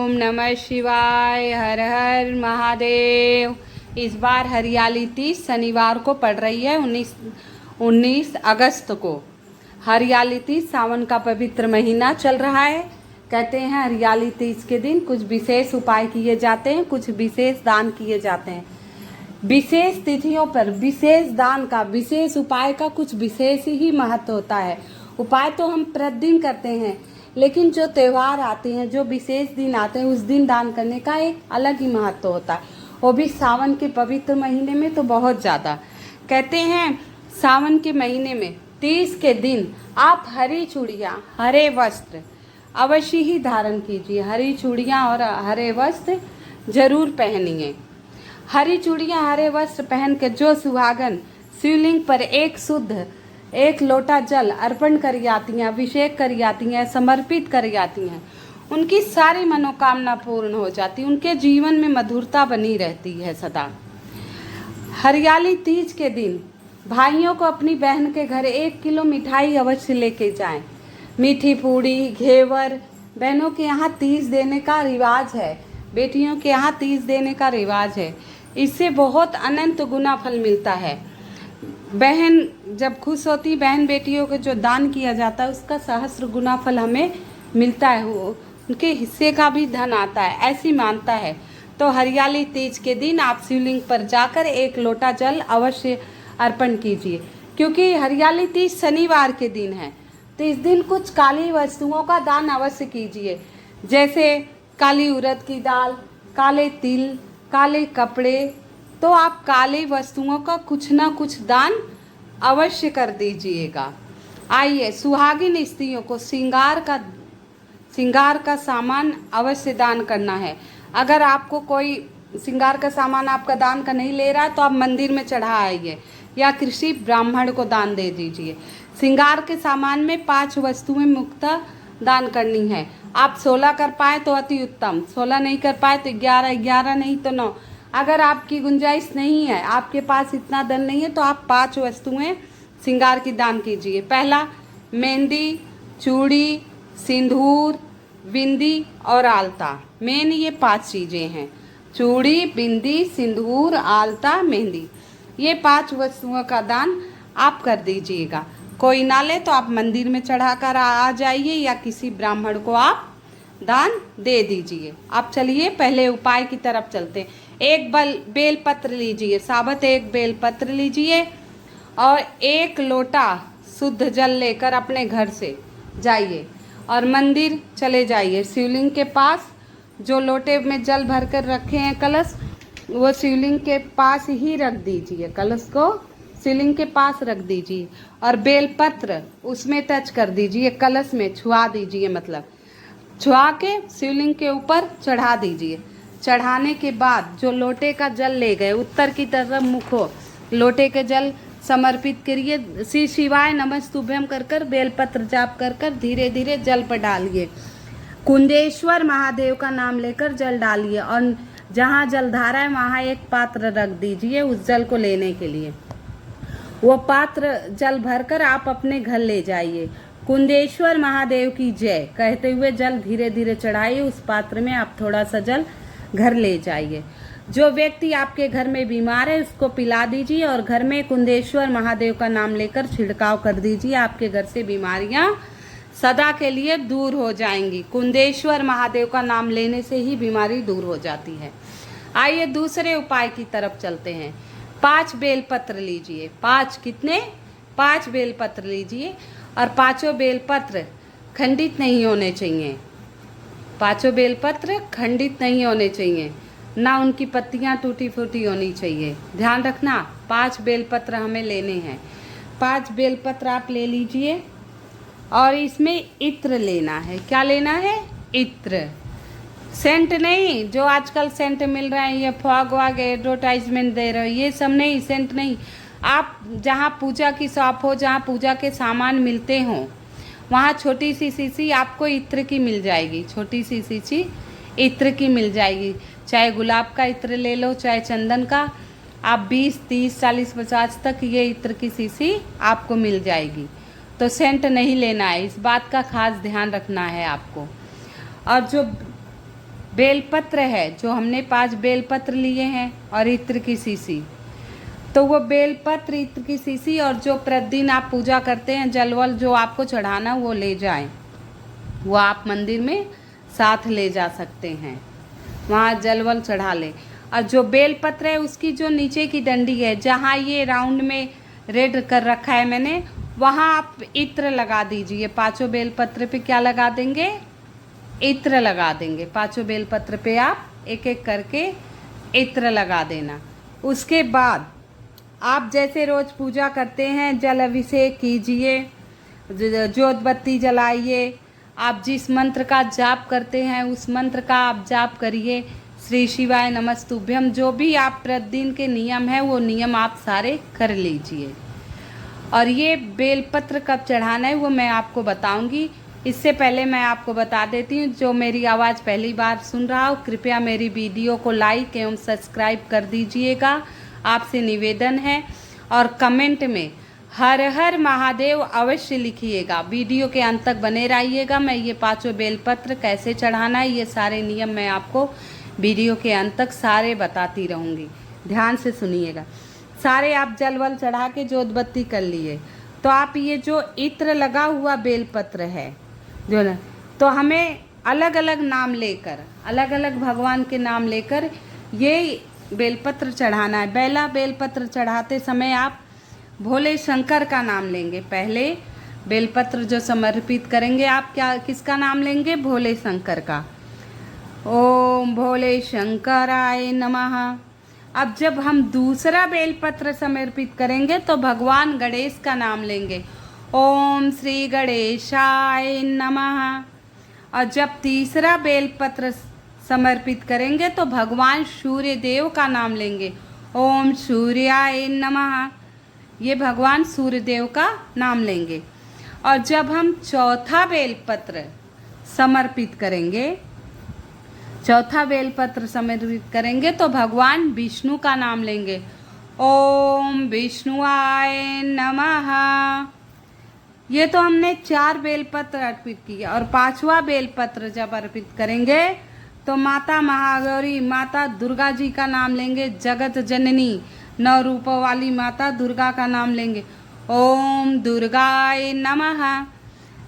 ओम नमः शिवाय। हर हर महादेव। इस बार हरियाली तीज शनिवार को पड़ रही है 19 अगस्त को। हरियाली तीज सावन का पवित्र महीना चल रहा है। कहते हैं हरियाली तीज के दिन कुछ विशेष उपाय किए जाते हैं, कुछ विशेष दान किए जाते हैं। विशेष तिथियों पर विशेष दान का, विशेष उपाय का कुछ विशेष ही महत्व होता है। उपाय तो हम प्रतिदिन करते हैं, लेकिन जो त्यौहार आते हैं, जो विशेष दिन आते हैं, उस दिन दान करने का एक अलग ही महत्व होता है, वो भी सावन के पवित्र महीने में तो बहुत ज़्यादा। कहते हैं सावन के महीने में तीज के दिन आप हरी चूड़ियाँ, हरे वस्त्र अवश्य ही धारण कीजिए। हरी चूड़ियाँ और हरे वस्त्र जरूर पहनिए। हरी चूड़ियाँ, हरे वस्त्र पहन के जो सुहागन शिवलिंग पर एक लोटा जल अर्पण कर जाती हैं, अभिषेक कर जाती हैं, समर्पित कर जाती हैं, उनकी सारी मनोकामना पूर्ण हो जाती, उनके जीवन में मधुरता बनी रहती है सदा। हरियाली तीज के दिन भाइयों को अपनी बहन के घर 1 किलो मिठाई अवश्य लेके जाएं। मीठी पूड़ी, घेवर बहनों के यहाँ तीज देने का रिवाज है, बेटियों के यहाँ तीज देने का रिवाज है। इससे बहुत अनंत गुना फल मिलता है। बहन जब खुश होती, बहन बेटियों को जो दान किया जाता है उसका सहस्र गुना फल हमें मिलता है, उनके हिस्से का भी धन आता है, ऐसी मानता है। तो हरियाली तीज के दिन आप शिवलिंग पर जाकर 1 लोटा जल अवश्य अर्पण कीजिए, क्योंकि हरियाली तीज शनिवार के दिन है। तो इस दिन कुछ काली वस्तुओं का दान अवश्य कीजिए, जैसे काली उड़द की दाल, काले तिल, काले कपड़े। तो आप काली वस्तुओं का कुछ ना कुछ दान अवश्य कर दीजिएगा। आइए, सुहागिन स्त्रियों को श्रृंगार का सामान अवश्य दान करना है। अगर आपको कोई श्रृंगार का सामान आपका दान का नहीं ले रहा है तो आप मंदिर में चढ़ा आइए या किसी ब्राह्मण को दान दे दीजिए। श्रृंगार के सामान में 5 वस्तुएं मुक्ता दान करनी है। आप 16 कर पाए तो अति उत्तम, 16 नहीं कर पाए तो 11, 11 नहीं तो 9। अगर आपकी गुंजाइश नहीं है, आपके पास इतना धन नहीं है, तो आप 5 वस्तुएं श्रृंगार की दान कीजिए। पहला, मेहंदी, चूड़ी, सिंदूर, बिंदी और आलता। मेन ये 5 चीज़ें हैं, चूड़ी, बिंदी, सिंदूर, आलता, मेहंदी। ये 5 वस्तुओं का दान आप कर दीजिएगा। कोई ना ले तो आप मंदिर में चढ़ाकर आ जाइए या किसी ब्राह्मण को आप दान दे दीजिए। आप चलिए पहले उपाय की तरफ चलते हैं। एक बेलपत्र लीजिए, साबुत 1 बेलपत्र लीजिए और 1 लोटा शुद्ध जल लेकर अपने घर से जाइए और मंदिर चले जाइए। शिवलिंग के पास जो लोटे में जल भरकर रखे हैं कलश, वो शिवलिंग के पास ही रख दीजिए। कलश को शिवलिंग के पास रख दीजिए और बेलपत्र उसमें टच कर दीजिए, कलश में छुआ दीजिए, मतलब छुआ के शिवलिंग के ऊपर चढ़ा दीजिए। चढ़ाने के बाद जो लोटे का जल ले गए, उत्तर की तरफ मुख हो, लोटे के जल समर्पित करिए। श्री शिवाय नमस्तुभ्यम कर बेलपत्र जाप कर धीरे धीरे जल पर डालिए। कुंदेश्वर महादेव का नाम लेकर जल डालिए और जहाँ जलधारा है वहाँ एक पात्र रख दीजिए उस जल को लेने के लिए। वो पात्र जल भरकर आप अपने घर ले जाइए। कुंदेश्वर महादेव की जय कहते हुए जल धीरे धीरे चढ़ाइए। उस पात्र में आप थोड़ा सा जल घर ले जाइए। जो व्यक्ति आपके घर में बीमार है उसको पिला दीजिए और घर में कुंदेश्वर महादेव का नाम लेकर छिड़काव कर दीजिए। आपके घर से बीमारियां सदा के लिए दूर हो जाएंगी। कुंदेश्वर महादेव का नाम लेने से ही बीमारी दूर हो जाती है। आइए दूसरे उपाय की तरफ चलते हैं। 5 बेलपत्र लीजिए। 5 कितने? 5 बेलपत्र लीजिए और 5 बेलपत्र खंडित नहीं होने चाहिए। 5 बेलपत्र खंडित नहीं होने चाहिए, ना उनकी पत्तियां टूटी फूटी होनी चाहिए। ध्यान रखना, 5 बेलपत्र हमें लेने हैं। 5 बेलपत्र आप ले लीजिए और इसमें इत्र लेना है। क्या लेना है? इत्र। सेंट नहीं, जो आजकल सेंट मिल रहे हैं, ये फॉग वाग एडवर्टाइजमेंट दे रहे हो, ये सब नहीं, सेंट नहीं। आप जहाँ पूजा की शॉप हो, जहाँ पूजा के सामान मिलते हों, वहाँ छोटी सी शीशी आपको इत्र की मिल जाएगी। छोटी सी शीशी इत्र की मिल जाएगी। चाहे गुलाब का इत्र ले लो, चाहे चंदन का। आप 20, 30, 40, 50 तक ये इत्र की शीशी आपको मिल जाएगी। तो सेंट नहीं लेना है, इस बात का खास ध्यान रखना है आपको। और जो बेलपत्र है, जो हमने 5 बेलपत्र लिए हैं और इत्र की शीशी, तो वो बेलपत्र, इत्र की शीशी और जो प्रतिदिन आप पूजा करते हैं जलवल जो आपको चढ़ाना वो ले जाएं, वो आप मंदिर में साथ ले जा सकते हैं, वहाँ जलवल चढ़ा लें। और जो बेलपत्र है उसकी जो नीचे की डंडी है, जहाँ ये राउंड में रेड कर रखा है मैंने, वहाँ आप इत्र लगा दीजिए। 5 बेलपत्र पे क्या लगा देंगे? इत्र लगा देंगे। 5 बेलपत्र पे आप एक एक करके इत्र लगा देना। उसके बाद आप जैसे रोज़ पूजा करते हैं जल अभिषेक कीजिए, जोत बत्ती जलाइए, आप जिस मंत्र का जाप करते हैं उस मंत्र का आप जाप करिए। श्री शिवाय नमस्तुभ्यम, जो भी आप प्रतिदिन के नियम है वो नियम आप सारे कर लीजिए। और ये बेलपत्र कब चढ़ाना है वो मैं आपको बताऊंगी। इससे पहले मैं आपको बता देती हूँ, जो मेरी आवाज़ पहली बार सुन रहा हो कृपया मेरी वीडियो को लाइक एवं सब्सक्राइब कर दीजिएगा, आपसे निवेदन है। और कमेंट में हर हर महादेव अवश्य लिखिएगा। वीडियो के अंत तक बने रहिएगा। मैं ये 5 बेलपत्र कैसे चढ़ाना है ये सारे नियम मैं आपको वीडियो के अंत तक सारे बताती रहूँगी, ध्यान से सुनिएगा। सारे आप जलवल चढ़ा के जोत बत्ती कर लिए, तो आप ये जो इत्र लगा हुआ बेलपत्र है जो न, तो हमें अलग अलग नाम लेकर, अलग अलग भगवान के नाम लेकर ये बेलपत्र चढ़ाना है। पहला बेलपत्र चढ़ाते समय आप भोले शंकर का नाम लेंगे। पहले बेलपत्र जो समर्पित करेंगे आप किसका नाम लेंगे? भोले शंकर का। ओम भोले शंकराय नमः। अब जब हम दूसरा बेलपत्र समर्पित करेंगे तो भगवान गणेश का नाम लेंगे। ओम श्री गणेशाय नमः। और जब तीसरा बेलपत्र समर्पित करेंगे तो भगवान सूर्य देव का नाम लेंगे। ओम सूर्याय नमः, ये भगवान सूर्य देव का नाम लेंगे। और जब हम चौथा बेलपत्र समर्पित करेंगे, चौथा बेलपत्र समर्पित करेंगे तो भगवान विष्णु का नाम लेंगे। ओम विष्णुआय नमः। ये तो हमने 4 बेलपत्र अर्पित किए। और 5वां बेलपत्र जब अर्पित करेंगे तो माता महागौरी, माता दुर्गा जी का नाम लेंगे। जगत जननी 9 रूपों वाली माता दुर्गा का नाम लेंगे। ओम दुर्गाय नमः।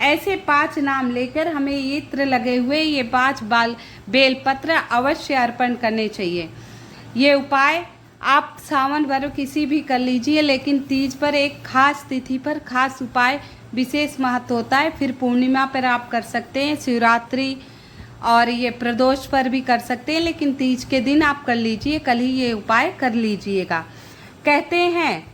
ऐसे 5 नाम लेकर हमें इत्र लगे हुए ये 5 बेलपत्र अवश्य अर्पण करने चाहिए। ये उपाय आप सावन भर किसी भी कर लीजिए, लेकिन तीज पर एक खास तिथि पर खास उपाय विशेष महत्व होता है। फिर पूर्णिमा पर आप कर सकते हैं, शिवरात्रि और ये प्रदोष पर भी कर सकते हैं, लेकिन तीज के दिन आप कर लीजिए, कल ही ये उपाय कर लीजिएगा। कहते हैं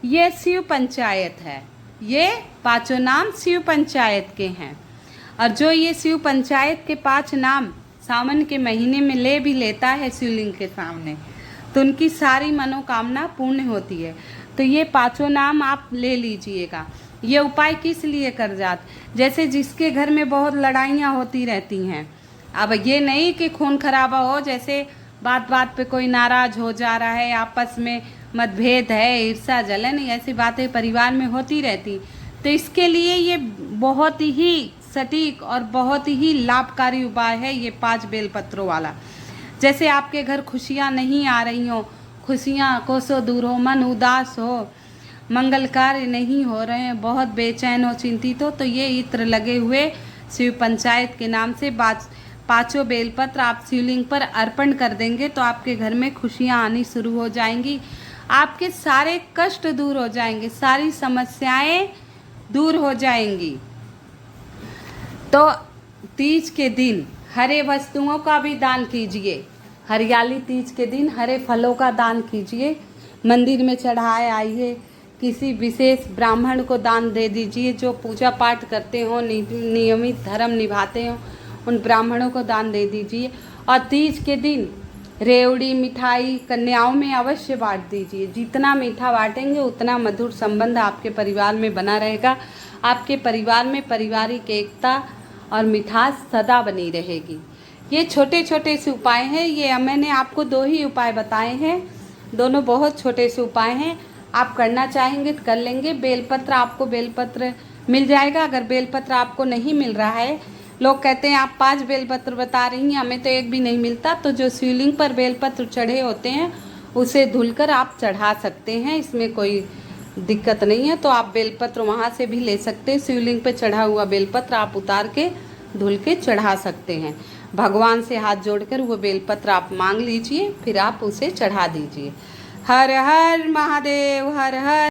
ये शिव पंचायत है, ये 5 नाम शिव पंचायत के हैं। और जो ये शिव पंचायत के 5 नाम सावन के महीने में ले भी लेता है शिवलिंग के सामने, तो उनकी सारी मनोकामना पूर्ण होती है। तो ये 5 नाम आप ले लीजिएगा। ये उपाय किस लिए कर जात, जैसे जिसके घर में बहुत लड़ाइयाँ होती रहती हैं, अब ये नहीं कि खून खराबा हो, जैसे बात बात पे कोई नाराज हो जा रहा है, आपस में मतभेद है, ईर्ष्या जलन, ऐसी बातें परिवार में होती रहती, तो इसके लिए ये बहुत ही सटीक और बहुत ही लाभकारी उपाय है ये 5 बेलपत्रों वाला। जैसे आपके घर खुशियाँ नहीं आ रही हो, खुशियाँ कोसों दूर हो, मन उदास हो, मंगल कार्य नहीं हो रहे हैं, बहुत बेचैन हो, चिंतित हो, तो ये इत्र लगे हुए शिव पंचायत के नाम से 5 बेलपत्र आप शिवलिंग पर अर्पण कर देंगे तो आपके घर में खुशियाँ आनी शुरू हो जाएंगी, आपके सारे कष्ट दूर हो जाएंगे, सारी समस्याएं दूर हो जाएंगी। तो तीज के दिन हरे वस्तुओं का भी दान कीजिए। हरियाली तीज के दिन हरे फलों का दान कीजिए, मंदिर में चढ़ाए आइए, किसी विशेष ब्राह्मण को दान दे दीजिए जो पूजा पाठ करते हो, नियमित धर्म निभाते हो, उन ब्राह्मणों को दान दे दीजिए। और तीज के दिन रेवड़ी मिठाई कन्याओं में अवश्य बांट दीजिए। जितना मीठा बांटेंगे उतना मधुर संबंध आपके परिवार में बना रहेगा, आपके परिवार में पारिवारिक एकता और मिठास सदा बनी रहेगी। ये छोटे छोटे से उपाय हैं, ये मैंने आपको 2 ही उपाय बताए हैं, दोनों बहुत छोटे से उपाय हैं। आप करना चाहेंगे तो कर लेंगे। बेलपत्र आपको बेलपत्र मिल जाएगा, अगर बेलपत्र आपको नहीं मिल रहा है लोग कहते हैं आप 5 बेलपत्र बता रही हैं, हमें तो एक भी नहीं मिलता। तो जो शिवलिंग पर बेलपत्र चढ़े होते हैं उसे धुलकर आप चढ़ा सकते हैं, इसमें कोई दिक्कत नहीं है। तो आप बेलपत्र वहाँ से भी ले सकते हैं। शिवलिंग पे चढ़ा हुआ बेलपत्र आप उतार के धुल के चढ़ा सकते हैं। भगवान से हाथ जोड़कर वो बेलपत्र आप मांग लीजिए, फिर आप उसे चढ़ा दीजिए। हर हर महादेव, हर हर